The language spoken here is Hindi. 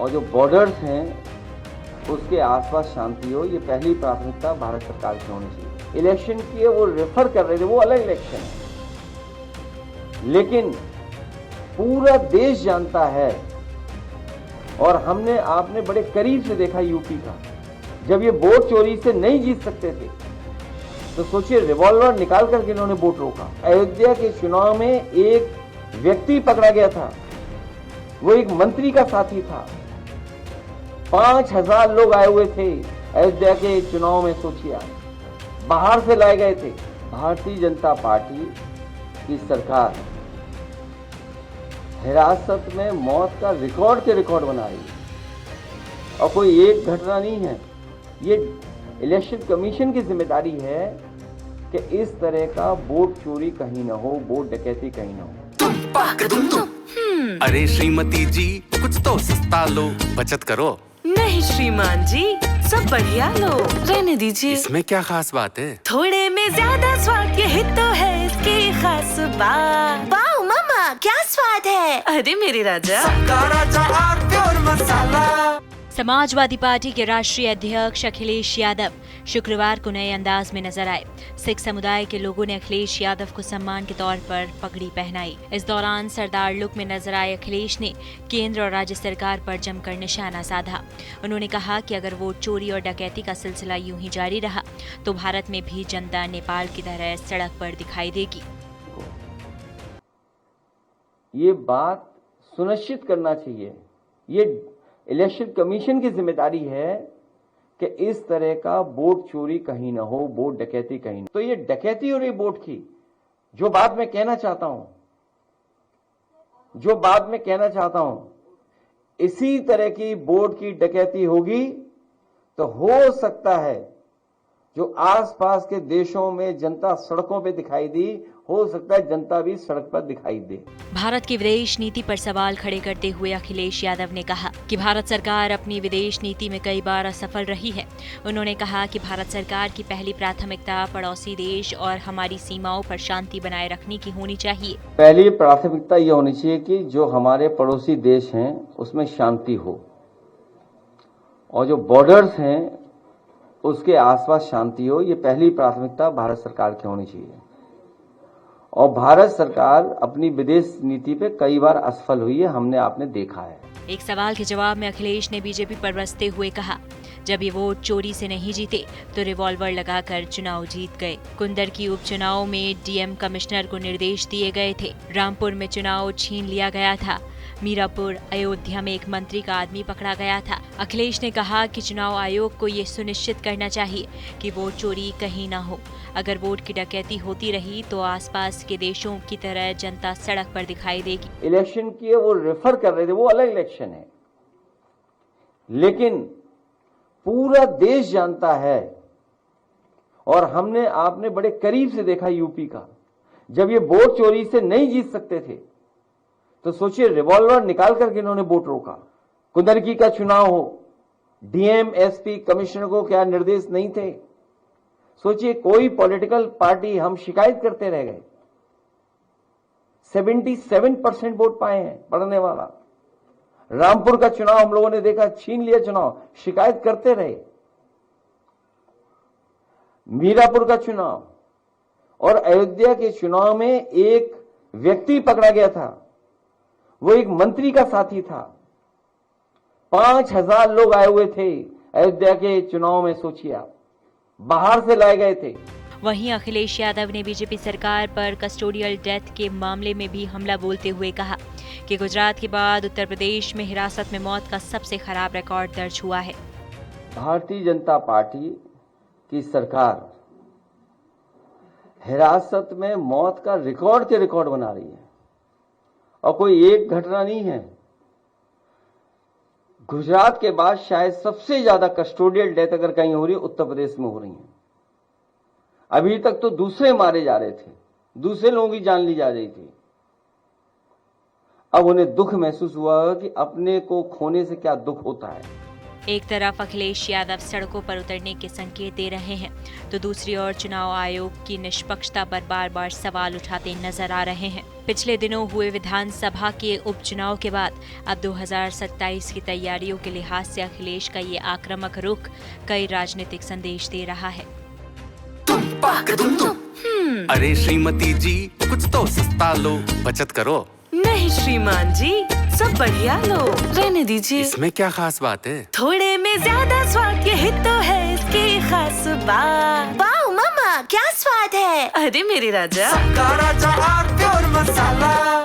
और जो बॉर्डर्स हैं उसके आसपास शांति हो, ये पहली प्राथमिकता भारत सरकार की होनी चाहिए। इलेक्शन की वो रेफर कर रहे थे, वो अलग इलेक्शन है, लेकिन पूरा देश जानता है और हमने आपने बड़े करीब से देखा यूपी का, जब ये वोट चोरी से नहीं जीत सकते थे तो सोचिए रिवॉल्वर निकाल करके इन्होंने वोट रोका। अयोध्या के चुनाव में एक व्यक्ति पकड़ा गया था, वो एक मंत्री का साथी था। 5000 लोग आए हुए थे अयोध्या के चुनाव में, सोचिए बाहर से लाए गए थे। भारतीय जनता पार्टी की सरकार हिरासत में मौत का रिकॉर्ड के रिकॉर्ड बना रही है और कोई एक घटना नहीं है। ये इलेक्शन कमीशन की जिम्मेदारी है कि इस तरह का वोट चोरी कहीं ना हो, वोट डकैती कहीं ना हो। अरे श्रीमती जी, कुछ तो सस्ता लो, बचत करो। नहीं श्रीमान जी, सब बढ़िया लो, रहने दीजिए। इसमें क्या खास बात है? थोड़े में ज्यादा स्वाद, यही तो है इसकी खास बात। वाह मामा, क्या स्वाद है। अरे मेरे राजा, सबका राजा और प्योर मसाला। समाजवादी पार्टी के राष्ट्रीय अध्यक्ष अखिलेश यादव शुक्रवार को नए अंदाज में नजर आए। सिख समुदाय के लोगों ने अखिलेश यादव को सम्मान के तौर पर पगड़ी पहनाई। इस दौरान सरदार लुक में नजर आए अखिलेश ने केंद्र और राज्य सरकार पर जमकर निशाना साधा। उन्होंने कहा कि अगर वोट चोरी और डकैती का सिलसिला यूं ही जारी रहा तो भारत में भी जनता नेपाल की तरह सड़क पर दिखाई देगी। ये बात सुनिश्चित करना चाहिए, ये इलेक्शन कमीशन की जिम्मेदारी है कि इस तरह का वोट चोरी कहीं ना हो, वोट डकैती कहीं ना। तो ये डकैती हो रही वोट की, जो बात मैं कहना चाहता हूं, इसी तरह की वोट की डकैती होगी तो हो सकता है जो आसपास के देशों में जनता सड़कों पे दिखाई दी, हो सकता है जनता भी सड़क पर दिखाई दे। भारत की विदेश नीति पर सवाल खड़े करते हुए अखिलेश यादव ने कहा कि भारत सरकार अपनी विदेश नीति में कई बार असफल रही है। उन्होंने कहा कि भारत सरकार की पहली प्राथमिकता पड़ोसी देश और हमारी सीमाओं पर शांति बनाए रखने की होनी चाहिए। पहली प्राथमिकता ये होनी चाहिए कि जो हमारे पड़ोसी देश हैं उसमें शांति हो और जो बॉर्डर्स हैं उसके आसपास शांति हो, ये पहली प्राथमिकता भारत सरकार की होनी चाहिए। और भारत सरकार अपनी विदेश नीति पे कई बार असफल हुई है, हमने आपने देखा है। एक सवाल के जवाब में अखिलेश ने बीजेपी पर बरसते हुए कहा, जब ये वोट चोरी से नहीं जीते तो रिवॉल्वर लगाकर चुनाव जीत गए। कुंदर की उपचुनाव में डीएम कमिश्नर को निर्देश दिए गए थे। रामपुर में चुनाव छीन लिया गया था। मीरापुर, अयोध्या में एक मंत्री का आदमी पकड़ा गया था। अखिलेश ने कहा कि चुनाव आयोग को ये सुनिश्चित करना चाहिए कि वोट चोरी कहीं ना हो। अगर वोट की डकैती होती रही तो आसपास के देशों की तरह जनता सड़क पर दिखाई देगी। इलेक्शन की वो रेफर कर रहे थे, वो अलग इलेक्शन है, लेकिन पूरा देश जानता है और हमने आपने बड़े करीब से देखा यूपी का, जब ये वोट चोरी से नहीं जीत सकते थे तो सोचिए रिवॉल्वर निकाल करके इन्होंने वोट रोका। कुंदरकी का चुनाव हो, डीएम एसपी कमिश्नर को क्या निर्देश नहीं थे? सोचिए कोई पॉलिटिकल पार्टी, हम शिकायत करते रह गए। 77% वोट पाए हैं पढ़ने वाला। रामपुर का चुनाव हम लोगों ने देखा, छीन लिया चुनाव, शिकायत करते रहे। मीरापुर का चुनाव और अयोध्या के चुनाव में एक व्यक्ति पकड़ा गया था, वो एक मंत्री का साथी था। 5000 लोग आए हुए थे अयोध्या के चुनाव में, सोचिए आप बाहर से लाए गए थे। वहीं अखिलेश यादव ने बीजेपी सरकार पर कस्टोडियल डेथ के मामले में भी हमला बोलते हुए कहा कि गुजरात के बाद उत्तर प्रदेश में हिरासत में मौत का सबसे खराब रिकॉर्ड दर्ज हुआ है। भारतीय जनता पार्टी की सरकार हिरासत में मौत का रिकॉर्ड के रिकॉर्ड बना रही है और कोई एक घटना नहीं है। गुजरात के बाद शायद सबसे ज्यादा कस्टोडियल डेथ अगर कहीं हो रही है उत्तर प्रदेश में हो रही है। अभी तक तो दूसरे मारे जा रहे थे, दूसरे लोगों की जान ली जा रही थी। अब उन्हें दुख महसूस हुआ कि अपने को खोने से क्या दुख होता है। एक तरफ अखिलेश यादव सड़कों पर उतरने के संकेत दे रहे हैं, तो दूसरी ओर चुनाव आयोग की निष्पक्षता पर बार बार सवाल उठाते नजर आ रहे हैं। पिछले दिनों हुए विधानसभा के उपचुनाव के बाद अब 2027 की तैयारियों के लिहाज से अखिलेश का ये आक्रामक रुख कई राजनीतिक संदेश दे रहा है। अरे श्रीमती जी, कुछ तो सस्ता लो, बचत करो। नहीं श्रीमान जी, सब बढ़िया लो, रहने दीजिए। इसमें क्या खास बात है? थोड़े में ज्यादा स्वाद, यही तो है इसकी खास बात। वाओ मामा, क्या स्वाद है। अरे मेरे राजा, राजा और प्योर मसाला।